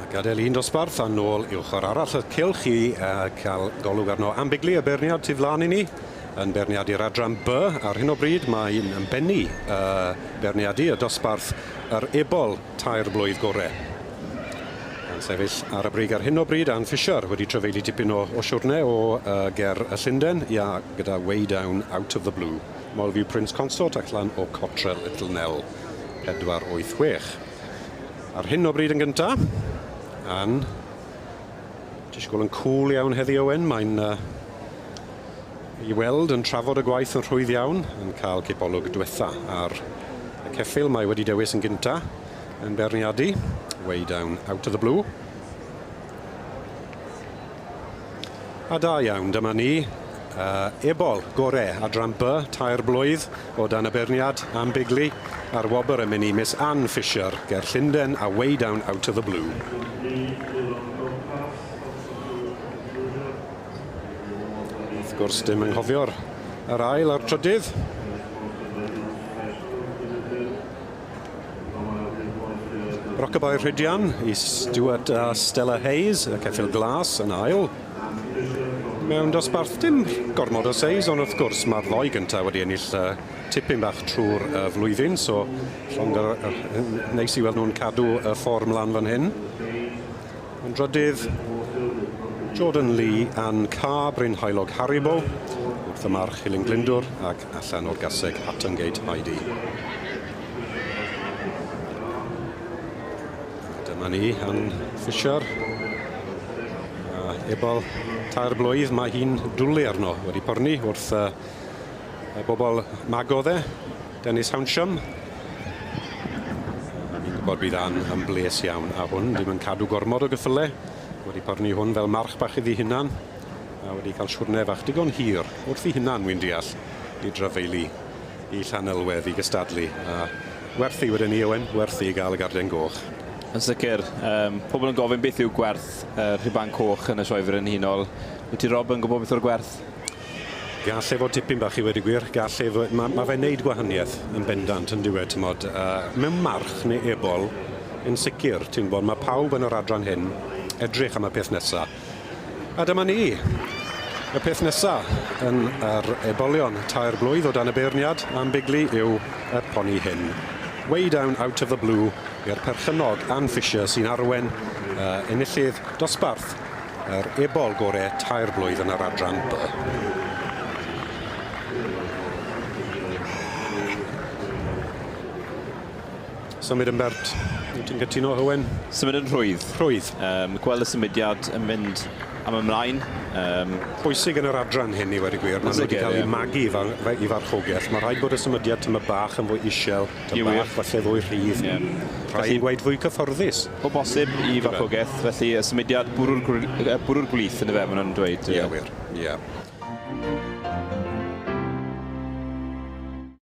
Gadael un dosbarth a nôl i'w ochr arall y cylch i cael golwg arno ambigli y berniad tu flaen i ni. Yn berniad i'r adran B ar hyn o bryd mae'n yn bennu berniadu y dosbarth yr ebol tair blwydd gorau. Yn sefyll ar y brig ar hyn o bryd Ann Fisher wedi trefeili tipyn o siwrne o ger y Llundain gyda Way Down Out of the Blue. Molfyw Prince Consort ac lan o Cottrell Little Nell 486. Ar hyn o bryd yn gyntaf, Ann, disgwyl yn cool iawn heddi Owen, mae'n i weld yn trafod y gwaith yn rhwydd iawn, yn cael cipolwg diwetha ar y ceffil mae wedi dewis yn gyntaf yn berniadu, Way Down Out of the Blue. A da iawn, dyma ni, ebol gorau adran B, tair blwydd o dan y berniad am bigli a'r wobr yn mynd i Miss Ann Fisher ger Llundain a Way Down Out of the Blue. Wrth gwrs dim anghofio'r ail a'r trydydd. Rocabai Rhydian i Stuart a Stella Hayes, y ceffil glas yn ail. Mewn dosbarth dim gormod o seis, ond wrth gwrs mae'r ddoi gyntaf wedi ennill tipyn bach trwy'r flwyddyn, so neis i weld nhw'n cadw y ffordd mlaen fan hyn. Yn drydydd, Jordan Lee a'n Carr, Bryn Haelog Haribo, wrth y march Hilyn Glyndwr ac allan o'r gaseg Hattongate Heidi. Dyma ni, Ann Fisher. Ebol tair blwydd, mae hi'n dwlu arno wedi porni wrth bobl magodd Dennis Hawnsham. Ni'n gwybod bydd Ann yn bles iawn a hwn, ddim yn cadw gormod o gyffyle. Wedi porni hwn fel march bach iddi hunan a wedi cael siwrne fach digon hir wrth i hunan wy'n deall i drafeili i Llanelwedd i gystadlu. Werthu wedyn ni Owen, werthu i gael y garden goch. Yn sicr, pobl yn gofyn beth yw gwerth rhiban coch yn y sioefer yn hunol. Wyt ti Rob yn gwybod beth o'r gwerth? Galle fod tipyn bach i wedi gwir. Mae fe'n neud gwahaniaeth yn bendant yn diwedd. Mewn march neu ebol, yn sicr, ti'n bod, mae pawb yn yr adran hyn edrych am y peth nesaf. A dyma ni. Y peth nesaf yn yr ebolion tair blwydd o dan y beirniad am bigli yw y poni hyn. Way Down Out of the Blue i'r perchynog Ann Fisher sy'n arwen enillydd dosbarth yr ebol gorau tair blwydd yn yr adran B. Symud yn bert, ti'n gytuno Owen? Symud yn rhwydd. Rhwydd. Gweld y symudiad yn mynd am ymlaen. Bwysig yn yr adran hyn i wedi gwir. Maen nhw wedi cael ei magu i farchogaeth. Mae rhaid bod y symudiad tyma bach yn fwy isel, tyma bach falle fwy rhydd. Rhaid yn gweud fwy cyfforddus. O bosib i farchogaeth, felly y symudiad bwrw'r gwlith yn y fe, maen nhw'n dweud. Ie, wir. Ie.